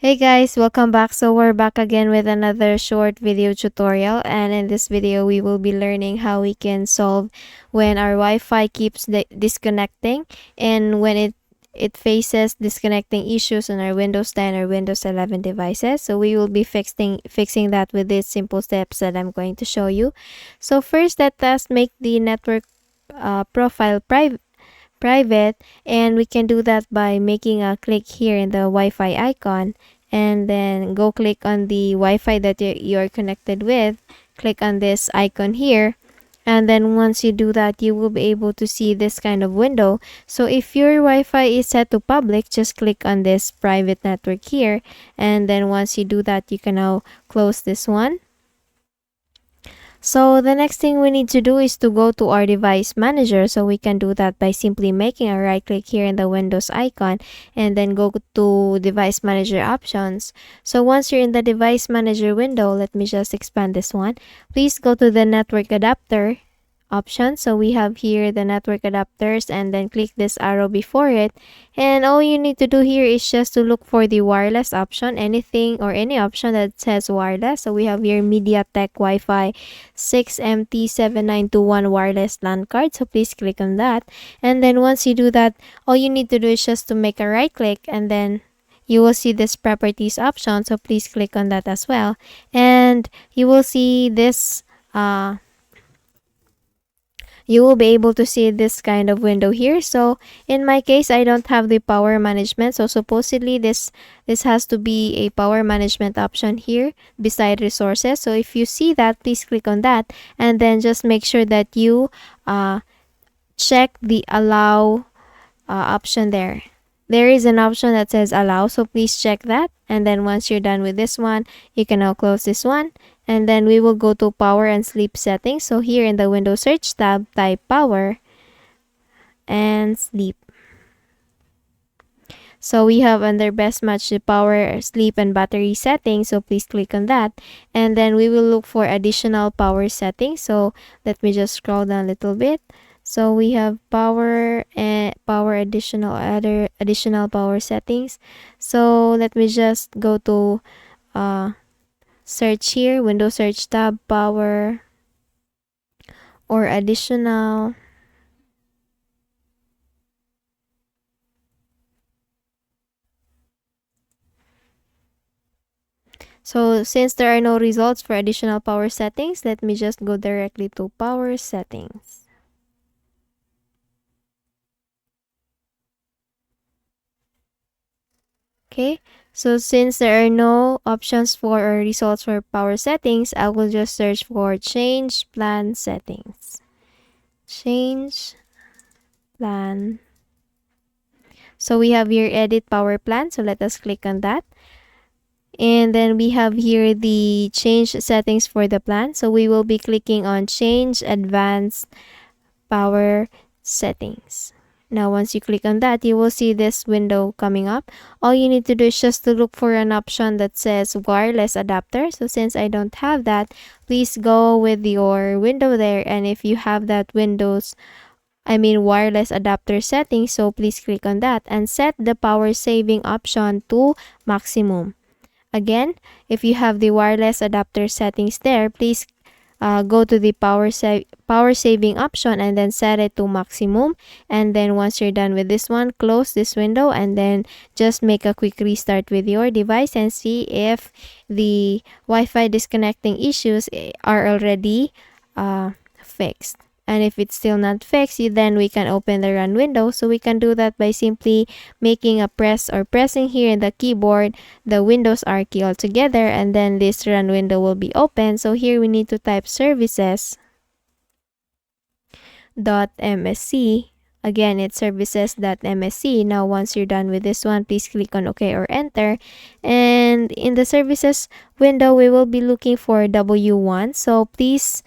Hey guys, welcome back. So we're back again with another short video tutorial, and in this video we will be learning how we can solve when our Wi-Fi keeps disconnecting and when it faces disconnecting issues on our Windows 10 or Windows 11 devices. So we will be fixing that with these simple steps that I'm going to show you. So first, let us make the network profile private, and we can do that by making a click here in the Wi-Fi icon, and then go click on the Wi-Fi that you're connected with. Click on this icon here, and then once you do that, you will be able to see this kind of window. So if your Wi-Fi is set to public, just click on this private network here, and then once you do that, you can now close this one. So the next thing we need to do is to go to our device manager. So we can do that by simply making a right click here in the Windows icon and then go to device manager options. So once you're in the device manager window, let me just expand this one. Please go to the network adapter option. So we have here the network adapters, and then click this arrow before it, and all you need to do here is just to look for the wireless option, anything or any option that says wireless. So we have here MediaTek Wi-Fi 6MT7921 wireless LAN card, so please click on that. And then once you do that, all you need to do is just to make a right click, and then you will see this properties option, so please click on that as well, and you will see this you will be able to see this kind of window here. So in my case, I don't have the power management, so supposedly this has to be a power management option here beside resources. So if you see that, please click on that, and then just make sure that you check the allow option there. There is an option that says allow, so please check that. And then once you're done with this one, you can now close this one. And then we will go to power and sleep settings. So here in the Windows search tab, type power and sleep. So we have under best match the power, sleep, and battery settings. So please click on that. And then we will look for additional power settings. So let me just scroll down a little bit. So we have power and power other additional power settings. So let me just go to search here, Windows search tab, power or additional. So since there are no results for additional power settings, let me just go directly to power settings. Okay, so since there are no options for or results for power settings, I will just search for change plan settings. Change plan. So we have here edit power plan. So let us click on that. And then we have here the change settings for the plan. So we will be clicking on change advanced power settings. Now, once you click on that, you will see this window coming up. All you need to do is just to look for an option that says wireless adapter. So since I don't have that, please go with your window there. And if you have that wireless adapter setting, so please click on that and set the power saving option to maximum. Again, if you have the wireless adapter settings there, please go to the power saving option and then set it to maximum. And then once you're done with this one, close this window and then just make a quick restart with your device and see if the Wi-Fi disconnecting issues are already fixed. And if it's still not fixed, then we can open the run window. So we can do that by simply making a pressing here in the keyboard the Windows R key all together, and then this run window will be open. So here we need to type services.msc. Again, it's services.msc. Now, once you're done with this one, please click on OK or Enter. And in the services window, we will be looking for W1. So please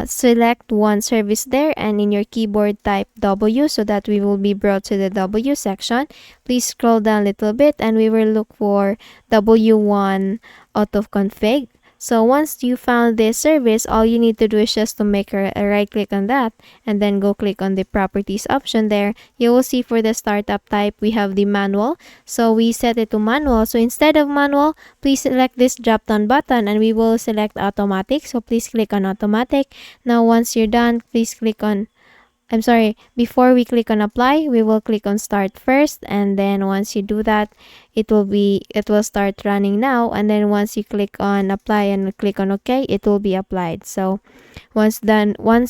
select one service there, and in your keyboard type W so that we will be brought to the W section. Please scroll down a little bit and we will look for W1 auto config. So once you found this service, all you need to do is just to make a right click on that and then go click on the properties option there. You will see for the startup type, we have the manual. So we set it to manual. So instead of manual, please select this drop down button and we will select automatic. So please click on automatic. Now once you're done, please click on before we click on apply, we will click on start first, and then once you do that, it will start running now, and then once you click on apply and click on OK, it will be applied. So once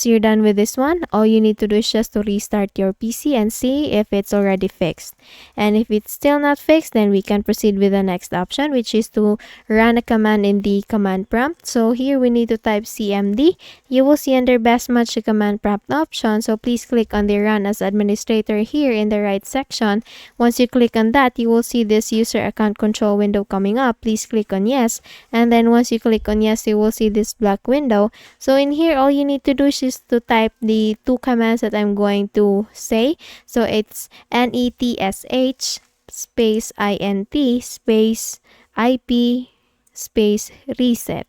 you're done with this one, all you need to do is just to restart your PC and see if it's already fixed. And if it's still not fixed, then we can proceed with the next option, which is to run a command in the command prompt. So here we need to type cmd. You will see under best match the command prompt option. So please click on the run as administrator here in the right section. Once you click on that, you will see this user account control window coming up. Please click on yes. And then once you click on yes, you will see this black window. So in here, all you need to do is just to type the two commands that I'm going to say. So it's netsh space int space ip space reset.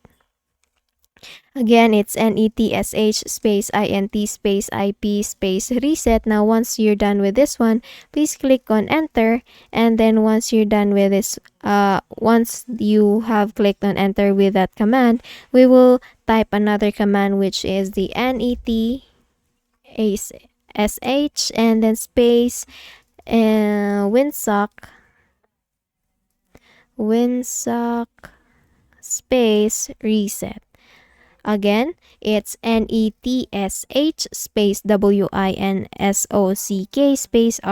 Again, it's netsh space int space ip space reset. Now, once you're done with this one, please click on enter. And then once you're done with this, once you have clicked on enter with that command, we will type another command, which is the netsh and then space winsock space reset. Again, it's netsh space winsock space reset.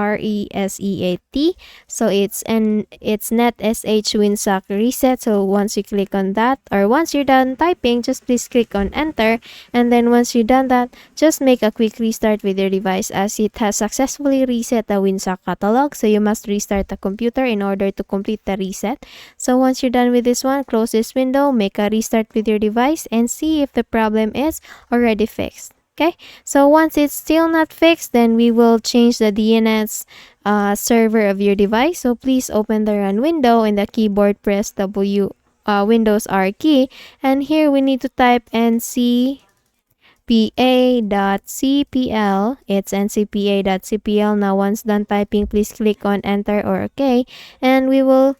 So it's netsh winsock reset. So once you click on that, or once you're done typing, just please click on enter. And then once you're done that, just make a quick restart with your device, as it has successfully reset the winsock catalog. So you must restart the computer in order to complete the reset. So once you're done with this one, close this window, make a restart with your device, and see if the problem is already fixed. Okay, so once it's still not fixed, then we will change the DNS server of your device. So please open the run window. In the keyboard, press Windows R key, and here we need to type ncpa.cpl. It's ncpa.cpl. Now once done typing, please click on enter or OK, and we will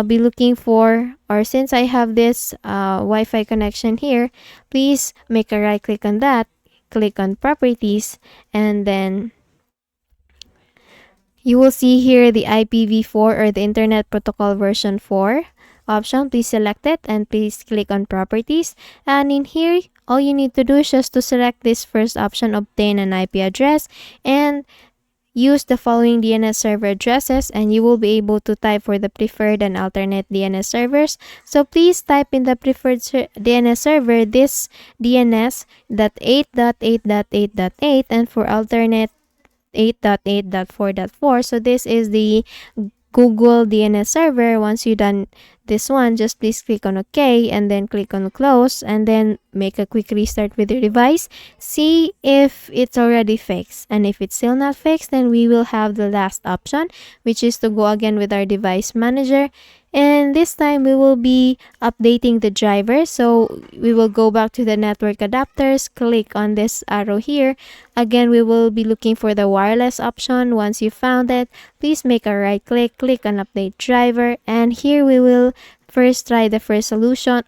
be looking for, or since I have this Wi-Fi connection here, please make a right click on that, click on properties, and then you will see here the IPv4 or the Internet Protocol version 4 option. Please select it and please click on properties, and in here all you need to do is just to select this first option, obtain an IP address, and use the following DNS server addresses, and you will be able to type for the preferred and alternate DNS servers. So please type in the preferred DNS server this DNS.8.8.8.8, and for alternate 8.8.4.4. So this is the Google DNS server. Once you're done this one, just please click on OK and then click on close, and then make a quick restart with your device. See if it's already fixed, and if it's still not fixed, then we will have the last option, which is to go again with our device manager, and this time we will be updating the driver. So we will go back to the network adapters, click on this arrow here. Again, we will be looking for the wireless option. Once you found it, please make a right click, click on update driver, and here we will first try the first option,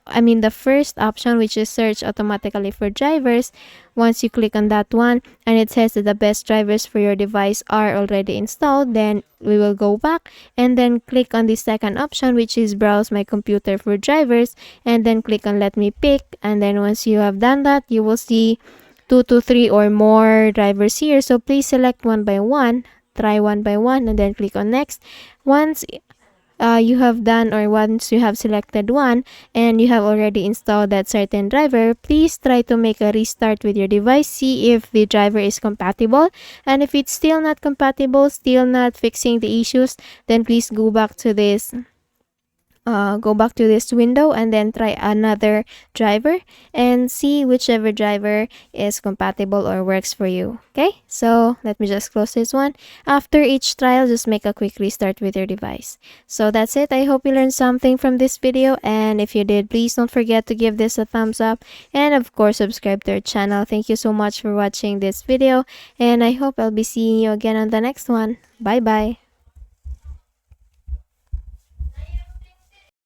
which is search automatically for drivers. Once you click on that one and it says that the best drivers for your device are already installed, then we will go back and then click on the second option, which is browse my computer for drivers, and then click on let me pick. And then once you have done that, you will see 2 to 3 or more drivers here. So please select one by one, try one by one, and then click on next. Once you have done, or once you have selected one and you have already installed that certain driver, please try to make a restart with your device. See if the driver is compatible, and if it's still not compatible, still not fixing the issues, then please go back to this go back to this window and then try another driver and see whichever driver is compatible or works for you. Okay, so let me just close this one. After each trial, just make a quick restart with your device. So that's it. I hope you learned something from this video, and if you did, please don't forget to give this a thumbs up and of course subscribe to our channel. Thank you so much for watching this video, and I hope I'll be seeing you again on the next one. Bye bye.